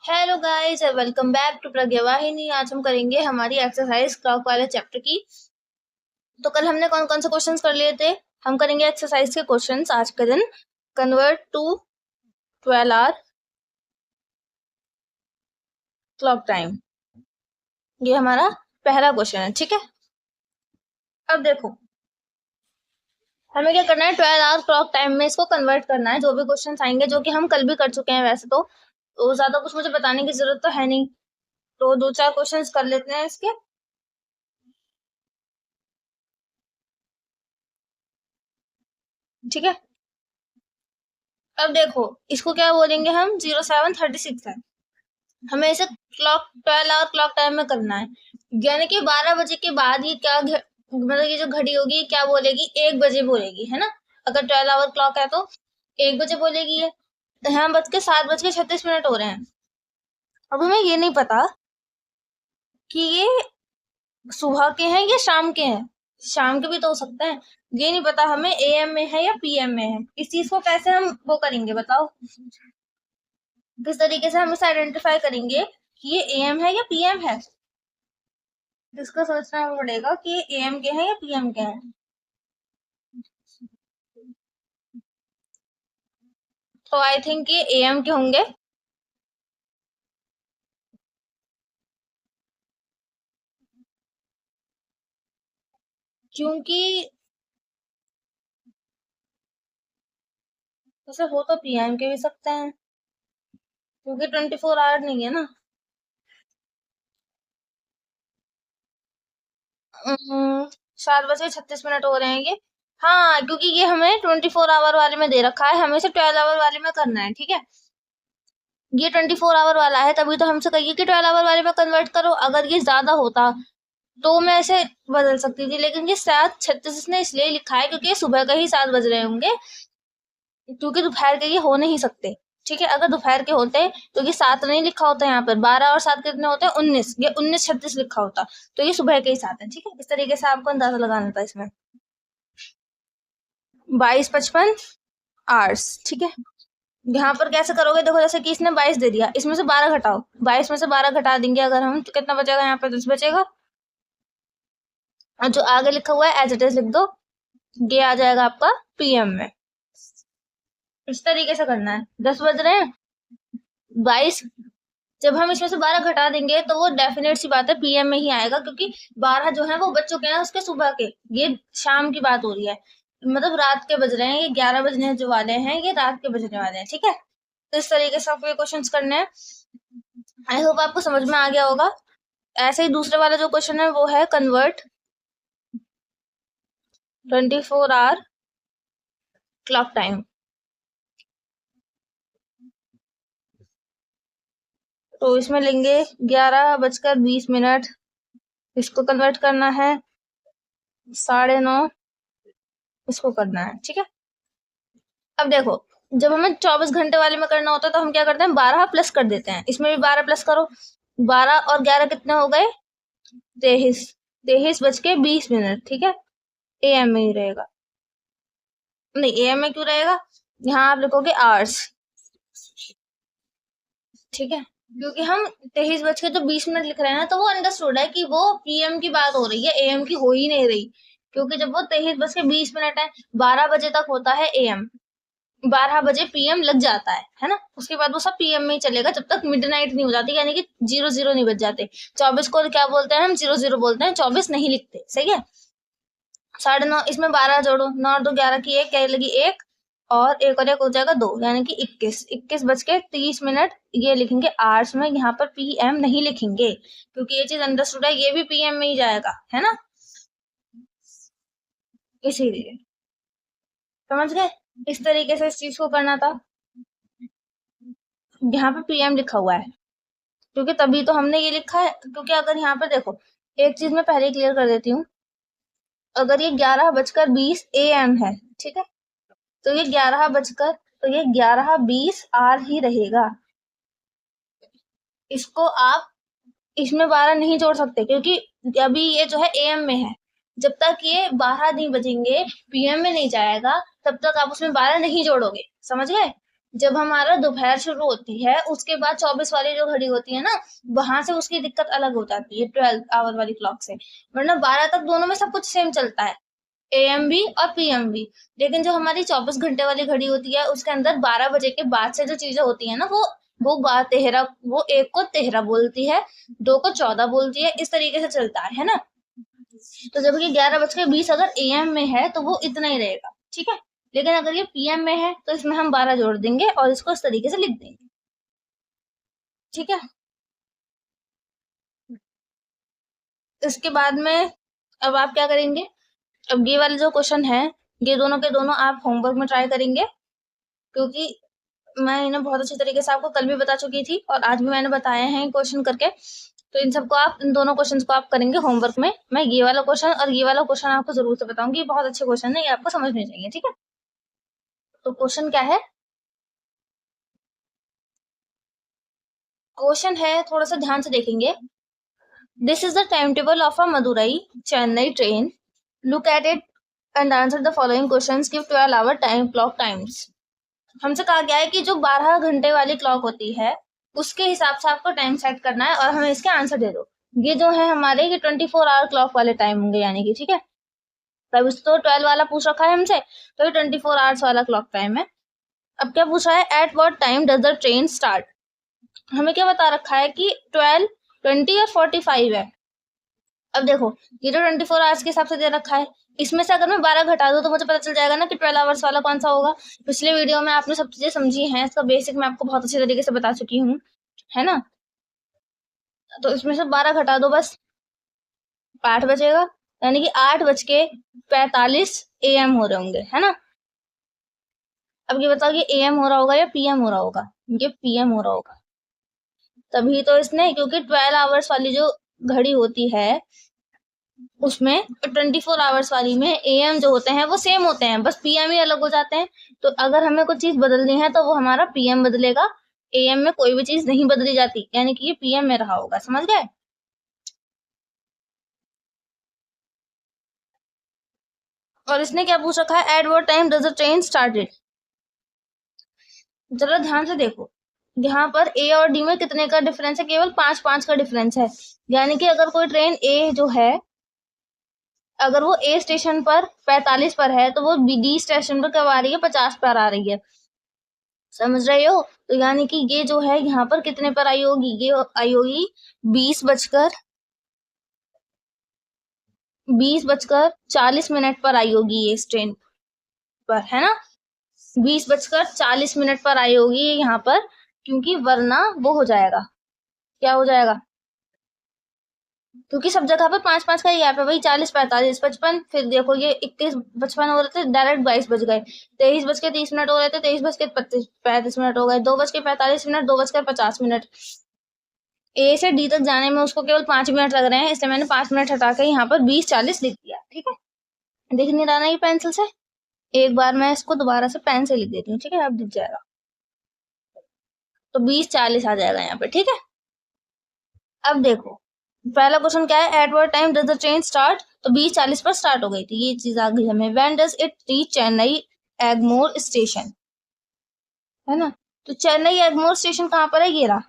Hello guys, welcome back to Pragya Vahini. आज हम करेंगे हमारी एक्सरसाइज क्लॉक वाले चैप्टर की। तो कल हमने कौन कौन से क्वेश्चंस कर लिए थे। हम करेंगे एक्सरसाइज के क्वेश्चंस आज के दिन। Convert to 12 hour clock time, ये हमारा पहला क्वेश्चन है। ठीक है, अब देखो हमें क्या करना है, 12 आवर क्लॉक टाइम में इसको कन्वर्ट करना है। जो भी क्वेश्चन आएंगे, जो कि हम कल भी कर चुके हैं वैसे तो ज्यादा कुछ मुझे बताने की जरूरत तो है नहीं। तो दो चार क्वेश्चन कर लेते हैं इसके। ठीक है, अब देखो इसको क्या बोलेंगे हम, 0736 है। हमें इसे क्लॉक 12 आवर क्लॉक टाइम में करना है, यानी कि 12 बजे के बाद ये क्या मतलब ये जो घड़ी होगी क्या बोलेगी, 1 बजे बोलेगी, है ना। अगर 12 आवर क्लॉक है तो 1 बजे बोलेगी ये। तो यहाँ बज के 7:36 हो रहे हैं। अब हमें ये नहीं पता कि ये सुबह के हैं या शाम के हैं। शाम के भी तो हो सकते हैं, ये नहीं पता हमें AM में है या PM में है। इस चीज को कैसे हम वो करेंगे बताओ, किस तरीके से हम इसे आइडेंटिफाई करेंगे कि ये AM है या PM है। इसको सोचना पड़ेगा कि ये AM के हैं या PM के हैं। तो आई थिंक ये AM के होंगे, क्योंकि वैसे हो तो PM के भी सकते हैं, क्योंकि 24 आवर नहीं है ना। 7:36 हो रहे हैं ये। हाँ, क्योंकि ये हमें 24 आवर वाले में दे रखा है, हमें इसे 12 आवर वाले में करना है। ठीक है, ये 24 आवर वाला है, तभी तो हमसे कहिए कि 12 आवर वाले में कन्वर्ट करो। अगर ये ज्यादा होता तो मैं ऐसे बदल सकती थी, लेकिन ये 7:36 इसने इसलिए लिखा है क्योंकि ये सुबह का ही 7 बज रहे होंगे, क्योंकि दोपहर के ये हो नहीं सकते। ठीक है, अगर दोपहर के होते तो ये 7 नहीं लिखा होता, यहाँ पर 12 और 7 कितने होते हैं, 19। ये 19:36 लिखा होता, तो ये सुबह के ही 7 है। ठीक है, इस तरीके से आपको अंदाजा लगाना था इसमें। 22:55 आवर्स। ठीक है, यहाँ पर कैसे करोगे, देखो जैसे कि इसने 22 दे दिया, इसमें से 12 घटाओ, 22 में से 12 घटा देंगे अगर हम, तो कितना बचेगा, यहाँ पर 10 बचेगा। और जो आगे लिखा हुआ है एज इट इज लिख दो, ये आ जाएगा आपका PM में। इस तरीके से करना है। 10 बज रहे हैं, 22, जब हम इसमें से 12 घटा देंगे तो वो डेफिनेट सी बात है PM में ही आएगा, क्योंकि 12 जो है वो बज चुके हैं उसके सुबह के, ये शाम की बात हो रही है, मतलब रात के बज रहे हैं, ये 11 बजने जो वाले हैं, ये रात के बजने वाले हैं। ठीक है, तो इस तरीके से आपको ये क्वेश्चन करने हैं। आई होप आपको समझ में आ गया होगा। ऐसे ही दूसरे वाला जो क्वेश्चन है वो है कन्वर्ट 24 आवर क्लॉक टाइम। तो इसमें लेंगे 11:20, इसको कन्वर्ट करना है 9:30, इसको करना है। ठीक है, अब देखो जब हमें 24 घंटे वाले में करना होता है तो हम क्या करते हैं, 12 प्लस कर देते हैं, इसमें भी 12 प्लस करो। 12 और 11 कितने हो गए, 23। 23:20। ठीक है, AM में ही रहेगा, नहीं AM में क्यों रहेगा, यहाँ आप लिखोगे आवर्स। ठीक है, क्योंकि हम 23:20 लिख रहे हैं ना, तो वो अंडरस्टूड है कि वो PM की बात हो रही है, AM की हो ही नहीं रही, क्योंकि जब वो 23:20 है, 12 बजे तक होता है AM, 12 बजे PM लग जाता है ना। उसके बाद वो सब PM में ही चलेगा जब तक मिडनाइट नहीं हो जाती, यानी कि 00 नहीं बज जाते। 24 को क्या बोलते हैं हम, 00 बोलते हैं, 24 नहीं लिखते। सही है, 9:30, इसमें 12 जोड़ो, 9 और 2 11 की 1, क्या लगी 1, और 1 और 1 हो जाएगा 2, यानी कि 21। 21:30 ये लिखेंगे आवर्स में, यहाँ पर PM नहीं लिखेंगे, क्योंकि ये चीज अंडरस्टूड है, ये भी PM में ही जाएगा, है ना, इसीलिए। समझ गए, इस तरीके से इस चीज को करना था। यहाँ पे PM लिखा हुआ है क्योंकि तभी तो हमने ये लिखा है, क्योंकि अगर यहाँ पर देखो, एक चीज मैं पहले क्लियर कर देती हूँ, अगर ये 11:20 AM है, ठीक है, तो ये 11:20 आर ही रहेगा। इसको आप इसमें 12 नहीं जोड़ सकते, क्योंकि अभी ये जो है AM में है, जब तक ये 12 नहीं बजेंगे PM में नहीं जाएगा, तब तक आप उसमें 12 नहीं जोड़ोगे। समझ गए, जब हमारा दोपहर शुरू होती है उसके बाद 24 वाली जो घड़ी होती है ना, वहां से उसकी दिक्कत अलग हो जाती है 12 आवर वाली क्लॉक से। वरना 12 तक दोनों में सब कुछ सेम चलता है, एएम भी और पीएम भी। लेकिन जो हमारी 24 घंटे वाली घड़ी होती है उसके अंदर 12 बजे के बाद से जो चीजें होती है ना, वो 13, वो 1 को 13 बोलती है, 2 को 14 बोलती है, इस तरीके से चलता है ना। तो जब ये 11:20 अगर एएम में है तो वो इतना ही रहेगा, ठीक है। लेकिन अगर ये पीएम में है तो इसमें हम 12 जोड़ देंगे और इसको इस तरीके से लिख देंगे, ठीक है। इसके बाद में अब आप क्या करेंगे, अब ये वाले जो क्वेश्चन है ये दोनों के दोनों आप होमवर्क में ट्राई करेंगे, क्योंकि मैं इन्हें बहुत अच्छे तरीके से आपको कल भी बता चुकी थी और आज भी मैंने बताए हैं क्वेश्चन करके। तो इन दोनों क्वेश्चंस को आप करेंगे होमवर्क में। मैं ये वाला क्वेश्चन और ये वाला क्वेश्चन आपको जरूर से बताऊंगी, बहुत अच्छे क्वेश्चन है, ये आपको समझने चाहिए, ठीक है। तो क्वेश्चन क्या है, क्वेश्चन है थोड़ा सा ध्यान से देखेंगे। This is the time table of a Madurai Chennai train, look at it and answer the following questions, give 12 hour time clock times. हमसे कहा गया है कि जो 12 घंटे वाली क्लॉक होती है उसके हिसाब से आपको टाइम सेट करना है और हमें इसके आंसर दे दो। ये जो है हमारे ये 24 आवर क्लॉक वाले टाइम होंगे, यानी कि ठीक है। तब इस तो 12 वाला पूछ रखा है हमसे, तो ये 24 आवर्स वाला क्लॉक टाइम है। अब क्या पूछा है, at what time does the train start. हमें क्या बता रखा है कि 12, 20 और 45 है। अब देखो ये तो 24 आवर्स के हिसाब से दे रखा है, इसमें से अगर मैं 12 घटा दूं तो मुझे पता चल जाएगा ना कि 12 आवर्स वाला कौन सा होगा। पिछले वीडियो में आपने सब चीजें समझी हैं, इसका बेसिक मैं आपको बहुत अच्छे तरीके से बता चुकी हूँ, है ना। तो इसमें से 12 घटा दो बस, 8 बचेगा, यानी कि 8:45 AM हो रहे होंगे, है ना। अब ये बताओ ये AM हो रहा होगा या PM हो रहा होगा, ये PM हो रहा होगा। तभी तो इसने, क्योंकि 12 आवर्स वाली जो घड़ी होती है उसमें 24 आवर्स वाली में AM जो होते हैं वो सेम होते हैं, बस PM ही अलग हो जाते हैं। तो अगर हमें कुछ चीज बदलनी है तो वो हमारा PM बदलेगा, AM में कोई भी चीज नहीं बदली जाती, यानी कि ये PM में रहा होगा, समझ गए। और इसने क्या पूछ रखा है, at what time does the train started. जरा ध्यान से देखो, यहाँ पर ए और डी में कितने का डिफरेंस है, केवल 5-5 का डिफरेंस है। यानी कि अगर कोई ट्रेन ए जो है, अगर वो ए स्टेशन पर 45 पर है तो वो डी स्टेशन पर कब आ रही है, 50 पर आ रही है, समझ रहे हो। तो यानी कि ये जो है यहाँ पर कितने पर आई होगी, ये आई होगी 20:40 पर आई होगी ये इस ट्रेन पर, है ना। 20:40 पर आई होगी ये यहाँ पर, क्योंकि वरना वो हो जाएगा, क्या हो जाएगा, क्योंकि सब जगह पर 5-5 का ही गैप है भाई, 40, 45, 55। फिर देखो ये 21, 55 हो रहे थे, डायरेक्ट 22 बज गए, 23:30 हो रहे थे, 23:35 हो गए, 2:45, 2:50, ए से डी तक जाने में उसको केवल 5 मिनट लग रहे हैं, इसलिए मैंने 5 मिनट हटा के यहाँ पर 20:40 लिख दिया, ठीक है। दिख नहीं रहा ना ये पेंसिल से, एक बार मैं इसको दोबारा से पेन से लिख देती हूँ, ठीक है, अब दिख जाएगा। तो 20:40 आ जाएगा यहाँ पे, ठीक है। अब देखो पहला क्वेश्चन क्या है, at what time does the train start, तो 20:40 पर स्टार्ट हो गई थी, ये चीज आ गई हमें। When does it reach Chennai Egmore station, है ना। तो चेन्नई एगमोर स्टेशन कहाँ पर है, ये रहा।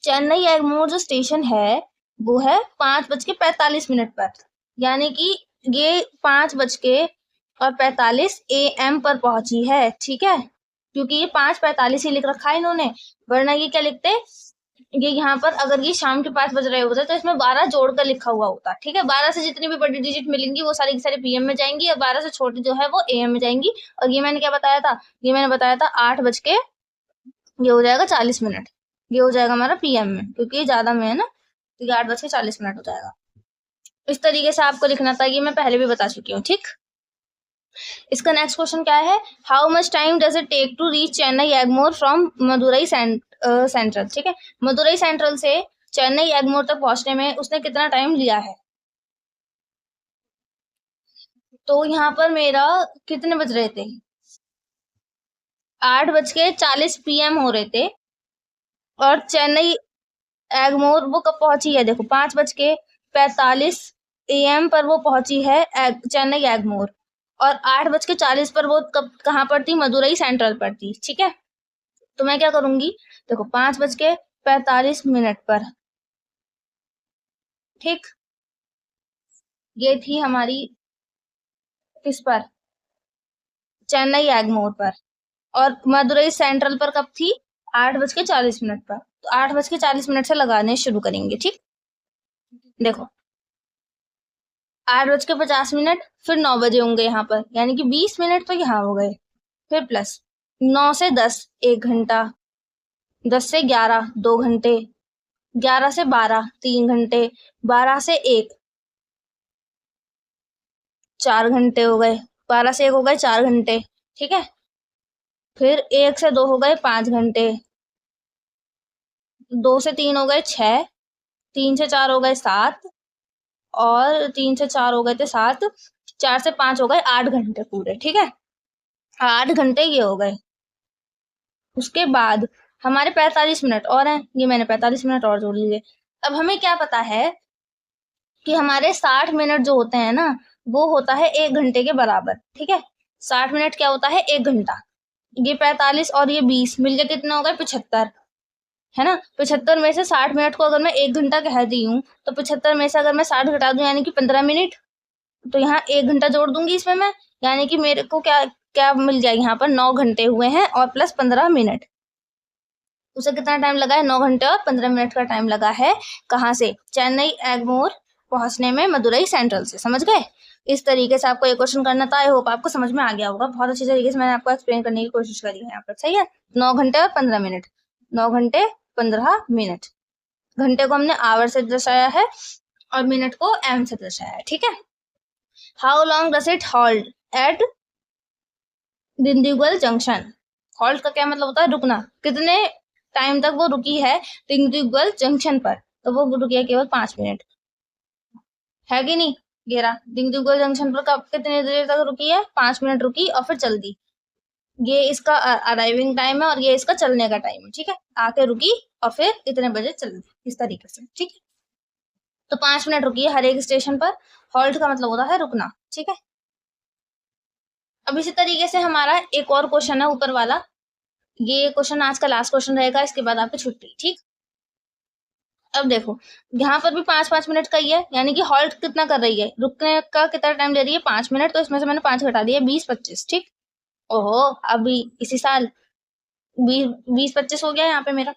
चेन्नई एगमोर जो स्टेशन है वो है 5:45 पर, यानी कि ये 5:45 AM पर पहुंची है, ठीक है। क्योंकि ये 5:45 ही लिख रखा है इन्होंने, वरना ये क्या लिखते, ये यहाँ पर अगर ये शाम के 5 बज रहे होते तो इसमें 12 जोड़कर लिखा हुआ होता, ठीक है। 12 से जितनी भी बड़ी डिजिट मिलेंगी वो सारी की सारी PM में जाएंगी, और 12 से छोटी जो है वो AM में जाएंगी। और ये मैंने क्या बताया था, ये मैंने बताया था 8 बज के ये हो जाएगा 40 मिनट, ये हो जाएगा हमारा PM में, क्योंकि ये ज्यादा में है ना, तो ये 8:40 हो जाएगा। इस तरीके से आपको लिखना था, ये मैं पहले भी बता चुकी हूँ, ठीक। इसका नेक्स्ट क्वेश्चन क्या है, how much time does it take to reach Chennai Egmore from Madurai central, ठीक है। मदुरई सेंट्रल से चेन्नई एगमोर तक पहुंचने में उसने कितना टाइम लिया है। तो यहाँ पर मेरा कितने बज रहे थे, 8:40 PM हो रहे थे, और चेन्नई एगमोर वो कब पहुंची है, देखो 5:45 AM पर वो पहुंची है चेन्नई एगमोर। और 8:40 पर वो कब कहाँ पर थी, मदुरई सेंट्रल पर थी। ठीक है, तो मैं क्या करूंगी, देखो 5:45 पर, ठीक, ये थी हमारी किस पर, चेन्नई एगमोर पर, और मदुरई सेंट्रल पर कब थी, 8:40 पर। तो 8:40 से लगाने शुरू करेंगे। ठीक, देखो 8:50, फिर 9 बजे होंगे यहाँ पर, यानी कि 20 मिनट तो यहाँ हो गए, फिर प्लस 9 से 10 1 घंटा, 10 से 11 2 घंटे, 11 से 12 3 घंटे, 12 से 1 4 घंटे हो गए, 12 से 1 हो गए 4 घंटे। ठीक है, फिर 1 से 2 हो गए 5 घंटे, 2 से 3 हो गए 6, 3 से 4 हो गए 7, और 3 से 4 हो गए थे 7, 4 से 5 हो गए 8 घंटे पूरे। ठीक है, 8 घंटे ये हो गए। उसके बाद हमारे 45 मिनट और हैं, ये मैंने 45 मिनट और जोड़ लिए। अब हमें क्या पता है कि हमारे 60 मिनट जो होते हैं ना, वो होता है 1 घंटे के बराबर। ठीक है, 60 मिनट क्या होता है, 1 घंटा। ये 45 और ये 20 मिलके कितना हो गए, 75, है ना। 75 में से 60 मिनट को अगर मैं 1 घंटा कह दी हूँ, तो 75 में से अगर मैं 60 घटा दूं यानी कि 15 मिनट, तो यहाँ 1 घंटा जोड़ दूंगी इसमें मैं, यानी कि मेरे को क्या क्या मिल जाएगा, यहाँ पर 9 घंटे हुए हैं और प्लस 15 मिनट। उसे कितना टाइम लगा है, 9 घंटे और 15 मिनट का टाइम लगा है। कहाँ से, चेन्नई एगमोर पहुंचने में मदुरई सेंट्रल से। समझ गए, इस तरीके से आपको ये क्वेश्चन करना था। आई होप आपको समझ में आ गया होगा। बहुत अच्छी तरीके से मैंने आपको एक्सप्लेन करने की कोशिश करी है यहाँ पर। सही है, 9 घंटे और 15 मिनट, 9 घंटे 15 मिनट। घंटे को हमने आवर से दर्शाया है और मिनट को एम से दर्शाया है। ठीक है, how long does it hold at Dindigul junction. Halt का क्या मतलब होता है, रुकना। कितने टाइम तक वो रुकी है दिंडीगुल जंक्शन पर, तो वो रुकी है केवल 5 मिनट, है कि नहीं। घेरा दिंडीगुल जंक्शन पर कब कितने देर तक रुकी है, 5 मिनट रुकी और फिर चल दी। ये इसका अराइविंग टाइम है और ये इसका चलने का टाइम है। ठीक है, आके रुकी और फिर इतने बजे चल दी, इस तरीके से। ठीक है, तो 5 मिनट रुकी है हर एक स्टेशन पर। हॉल्ट का मतलब होता है रुकना। ठीक है, अब इसी तरीके से हमारा एक और क्वेश्चन है ऊपर वाला। ये क्वेश्चन आज का लास्ट क्वेश्चन रहेगा, इसके बाद आपकी छुट्टी। ठीक, अब देखो यहाँ पर भी 5-5 मिनट का ही है, यानी कि हॉल्ट कितना कर रही है, रुकने का कितना टाइम ले रही है, 5 मिनट। तो इसमें से मैंने 5 घटा दिया, 20-25। ठीक, ओहो, अभी इसी साल 20-25 हो गया यहाँ पे मेरा।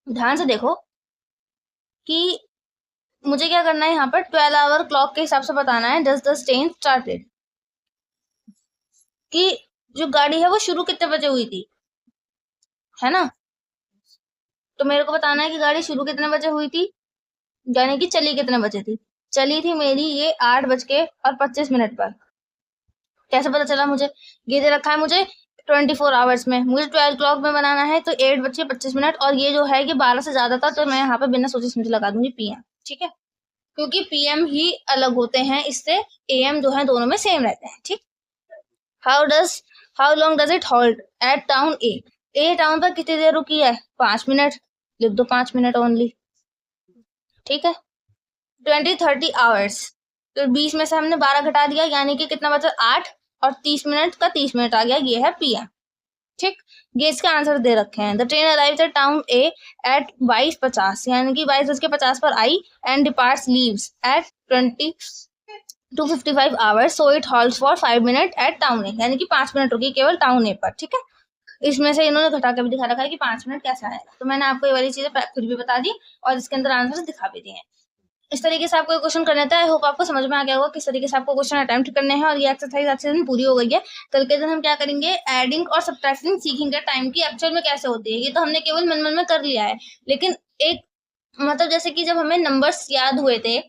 ध्यान से देखो कि मुझे क्या करना है, यहाँ पर 12 आवर क्लॉक के हिसाब से बताना है, डज द ट्रेन स्टार्टेड, कि जो गाड़ी है वो शुरू कितने बजे हुई थी, है ना। तो मेरे को बताना है कि गाड़ी शुरू कितने बजे हुई थी, यानी कि चली कितने बजे थी। चली थी मेरी ये 8:25 पर। कैसे पता चला मुझे, ये दे रखा है मुझे 24 आवर्स में, मुझे 12 क्लॉक में बनाना है, तो 8:25 और ये जो है कि 12 से ज्यादा था, तो मैं यहाँ पे बिना सोचे समझे लगा दूंगी पीएम। ठीक है, क्योंकि पीएम ही अलग होते हैं, इससे एएम जो है दोनों में सेम रहते हैं। ठीक, how long does it hold at town A town पर कितनी देर रुकी है, 5 मिनट। लिख दो 5 मिनट ओनली। ठीक है, 20-30 आवर्स, तो 20 में से हमने 12 घटा दिया, यानी कि कितना बचा, 8, और 30 मिनट का 30 मिनट आ गया, ये है पीएम। ठीक, ये इसके आंसर दे रखे हैं। The train arrives at town A at 22:50, यानी कि 22:50 पर आई, and departs leaves at 22:55 hours, so it halts for 5 minute at town A, यानी कि 5 मिनट रुकी केवल टाउन ए पर। ठीक है, इसमें से इन्होंने घटा के भी दिखा रखा है कि 5 मिनट कैसा आएगा। तो मैंने आपको ये वाली चीजें खुद भी बता दी और इसके अंदर आंसर दिखा भी दिए हैं। इस तरीके से आपको क्वेश्चन करने था। आई होप आपको समझ में आ गया होगा किस तरीके से आपको क्वेश्चन अटेम्प्ट करने हैं। और ये एक्सरसाइज आज से दिन पूरी हो गई है। कल के दिन हम क्या करेंगे, एडिंग और सब्ट्रैक्टिंग सीखेंगे, टाइम की एक्चुअल में कैसे होती है। ये तो हमने केवल मन मन में कर लिया है, लेकिन एक मतलब जैसे कि जब हमें नंबर्स याद हुए थे,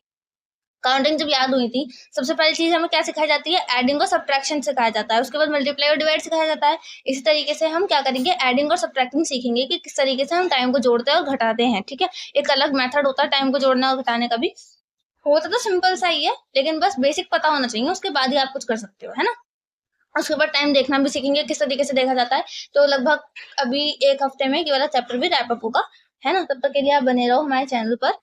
काउंटिंग जब याद हुई थी, सबसे पहली चीज हमें क्या सिखाई जाती है, एडिंग और सब्ट्रैक्शन सिखाया जाता है। उसके बाद मल्टीप्लाई और डिवाइड सिखाया जाता है। इसी तरीके से हम क्या करेंगे, एडिंग और सब्ट्रैक्टिंग सीखेंगे कि किस तरीके से हम टाइम को जोड़ते हैं और घटाते हैं। ठीक है, एक अलग मेथड होता है टाइम को जोड़ने और घटाने का भी। होता तो सिंपल सा ही है, लेकिन बस बेसिक पता होना चाहिए, उसके बाद ही आप कुछ कर सकते हो, है ना। उसके बाद टाइम देखना भी सीखेंगे, किस तरीके से देखा जाता है। तो लगभग अभी 1 हफ्ते में ये वाला चैप्टर भी रैप अप होगा, है ना। तब तक के लिए आप बने रहो हमारे चैनल पर।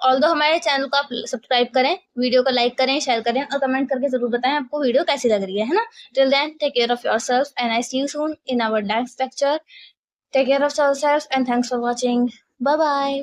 ऑल्दो हमारे चैनल को आप सब्सक्राइब करें, वीडियो को लाइक करें, शेयर करें और कमेंट करके जरूर बताएं आपको वीडियो कैसी लग रही है ना। Till then take care of yourself and I see you soon in our next lecture. Take care of yourself and thanks for watching. Bye bye.